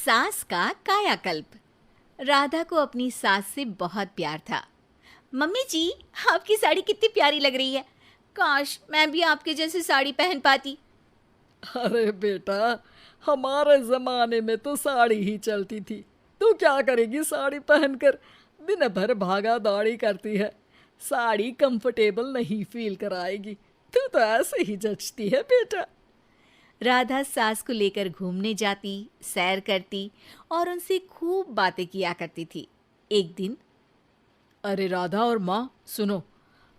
सास का कायाकल्प। राधा को अपनी सास से बहुत प्यार था। मम्मी जी, आपकी साड़ी कितनी प्यारी लग रही है। काश मैं भी आपके जैसी साड़ी पहन पाती। अरे बेटा, हमारे जमाने में तो साड़ी ही चलती थी। तू क्या करेगी साड़ी पहनकर? दिन भर भागा दौड़ी करती है। साड़ी कंफर्टेबल नहीं फील कराएगी। तू तो ऐसे ही जचती है बेटा। राधा सास को लेकर घूमने जाती, सैर करती और उनसे खूब बातें किया करती थी। एक दिन, अरे राधा और माँ सुनो,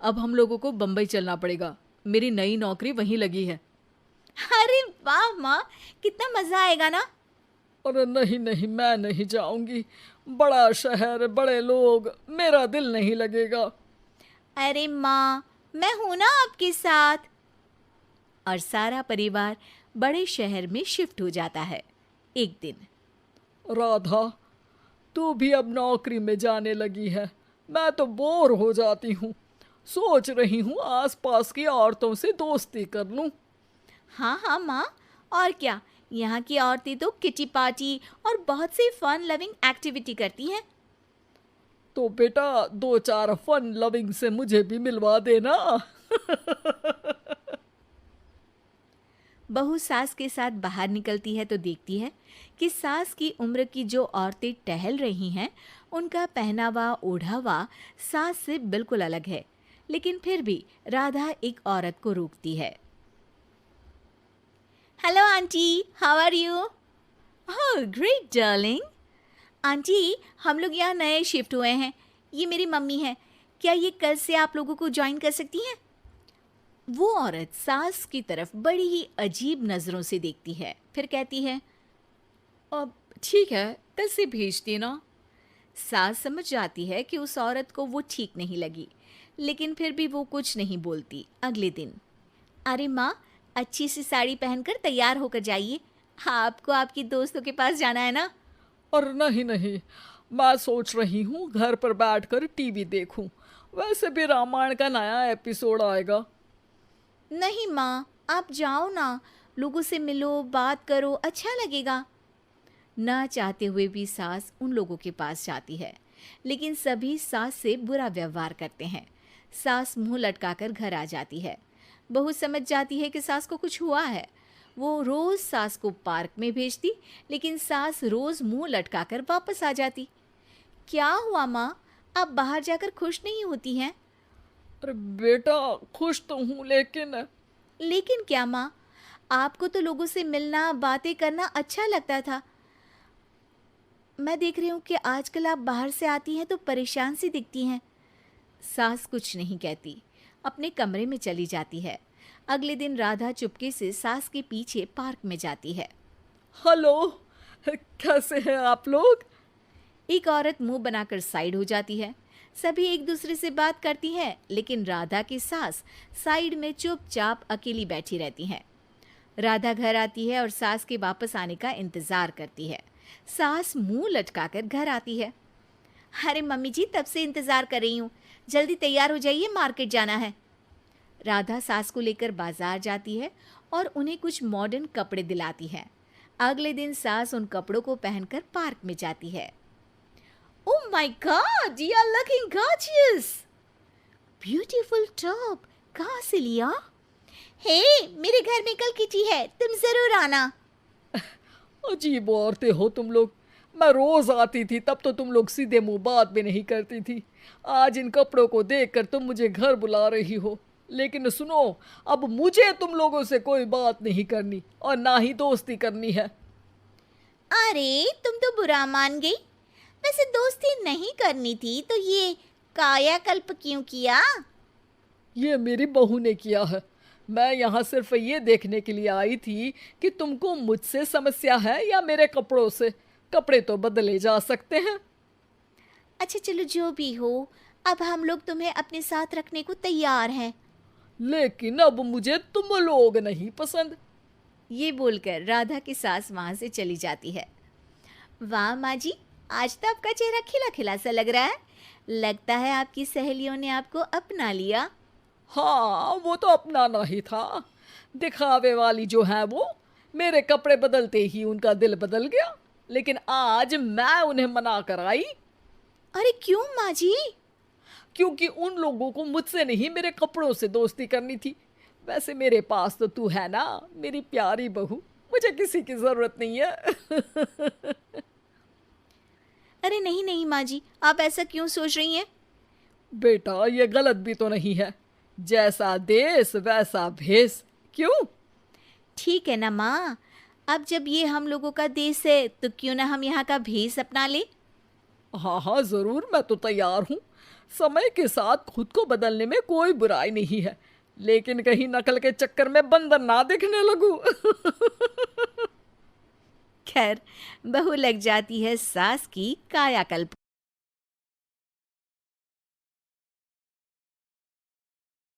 अब हम लोगों को बम्बई चलना पड़ेगा। मेरी नई नौकरी वहीं लगी है। अरे वाह माँ, कितना मजा आएगा ना। अरे नहीं नहीं, मैं नहीं जाऊंगी। बड़ा शहर, बड़े लोग, मेरा दिल नहीं लगेगा। अरे माँ, मैं हूं ना आपके साथ। और सारा परिवार बड़े शहर में शिफ्ट हो जाता है। एक दिन, राधा, तू भी अब नौकरी में जाने लगी है। मैं तो बोर हो जाती हूँ। सोच रही हूँ आसपास की औरतों से दोस्ती कर लूँ। हाँ हाँ माँ, और क्या, यहाँ की औरतें तो किटी पार्टी और बहुत सी फन लविंग एक्टिविटी करती हैं। तो बेटा, दो चार फन लविंग से मुझे भी मिलवा देना। बहू सास के साथ बाहर निकलती है तो देखती है कि सास की उम्र की जो औरतें टहल रही हैं, उनका पहनावा ओढ़ावा सास से बिल्कुल अलग है। लेकिन फिर भी राधा एक औरत को रोकती है। Hello aunty, how are you? Oh great darling. Aunty, हम लोग यहाँ नए शिफ्ट हुए हैं। ये मेरी मम्मी है। क्या ये कल से आप लोगों को ज्वाइन कर सकती हैं? वो औरत सास की तरफ बड़ी ही अजीब नज़रों से देखती है, फिर कहती है, अब ठीक है, कल से भेज देना। सास समझ जाती है कि उस औरत को वो ठीक नहीं लगी, लेकिन फिर भी वो कुछ नहीं बोलती। अगले दिन, अरे माँ, अच्छी सी साड़ी पहनकर तैयार होकर जाइए। आपको आपकी दोस्तों के पास जाना है ना। और नहीं नहीं, मैं सोच रही हूँ घर पर बैठकर टीवी देखूं। वैसे भी रामायण का नया एपिसोड आएगा। नहीं माँ, आप जाओ ना, लोगों से मिलो, बात करो, अच्छा लगेगा। ना चाहते हुए भी सास उन लोगों के पास जाती है, लेकिन सभी सास से बुरा व्यवहार करते हैं। सास मुंह लटकाकर घर आ जाती है। बहू समझ जाती है कि सास को कुछ हुआ है। वो रोज सास को पार्क में भेजती, लेकिन सास रोज मुंह लटकाकर वापस आ जाती। क्या हुआ माँ, आप बाहर जाकर खुश नहीं होती हैं? अरे बेटा, खुश तो हूँ लेकिन लेकिन क्या माँ, आपको तो लोगों से मिलना, बातें करना अच्छा लगता था। मैं देख रही हूँ कि आजकल आप बाहर से आती हैं तो परेशान सी दिखती हैं। सास कुछ नहीं कहती, अपने कमरे में चली जाती है। अगले दिन राधा चुपके से सास के पीछे पार्क में जाती है। हेलो, कैसे हैं आप लोग? एक औरत मुंह बनाकर साइड हो जाती है। सभी एक दूसरे से बात करती हैं, लेकिन राधा की सास साइड में चुपचाप अकेली बैठी रहती हैं। राधा घर आती है और सास के वापस आने का इंतजार करती है। सास मुंह लटकाकर घर आती है। अरे मम्मी जी, तब से इंतजार कर रही हूँ, जल्दी तैयार हो जाइए, मार्केट जाना है। राधा सास को लेकर बाजार जाती है और उन्हें कुछ मॉडर्न कपड़े दिलाती है। अगले दिन सास उन कपड़ों को पहनकर पार्क में जाती है। Oh my god, you are looking gorgeous. Beautiful top, कहाँ से लिया? हे, मेरे घर में कल किटी है, तुम जरूर आना। अजीब औरतें हो तुम लोग। मैं रोज आती थी, तब तो तुम लोग सीधे मुंह बात भी नहीं करती थी। आज इन कपड़ों को देखकर तुम मुझे घर बुला रही हो। लेकिन सुनो, अब मुझे तुम लोगों से कोई बात नहीं करनी और ना ही दोस्ती करनी है। अरे तुम तो बुरा मान गई। वैसे दोस्ती नहीं करनी थी तो ये कायाकल्प क्यों किया? ये मेरी बहू ने किया है। मैं यहाँ सिर्फ ये देखने के लिए आई थी कि तुमको मुझसे समस्या है या मेरे कपड़ों से। कपड़े तो बदले जा सकते हैं। अच्छा चलो, जो भी हो, अब हम लोग तुम्हें अपने साथ रखने को तैयार हैं। लेकिन अब मुझे तुम लोग नहीं पसंद। ये बोलकर राधा की सास वहां से चली जाती है। वाह माँ जी, आज तो आपका चेहरा खिला खिला सा लग रहा है। लगता है आपकी सहेलियों ने आपको अपना लिया। हाँ, वो तो अपनाना ही था। दिखावे वाली जो है वो, मेरे कपड़े बदलते ही उनका दिल बदल गया। लेकिन आज मैं उन्हें मना कर आई, अरे क्यों माँ जी? क्योंकि उन लोगों को मुझसे नहीं मेरे कपड़ों से दोस्ती करनी थी। वैसे मेरे पास तो तू है ना, मेरी प्यारी बहू, मुझे किसी की जरूरत नहीं है। अरे नहीं नहीं माँ जी, आप ऐसा क्यों सोच रही हैं? बेटा ये गलत भी तो नहीं है, जैसा देश वैसा भेष। क्यों? ठीक है ना माँ, अब जब ये हम लोगों का देश है तो क्यों ना हम यहाँ का भेष अपना ले। हाँ हाँ जरूर, मैं तो तैयार हूँ। समय के साथ खुद को बदलने में कोई बुराई नहीं है, लेकिन कहीं नकल के चक्कर में बंदर ना दिखने लगूं। खैर, बहू लग जाती है सास की कायाकल्प।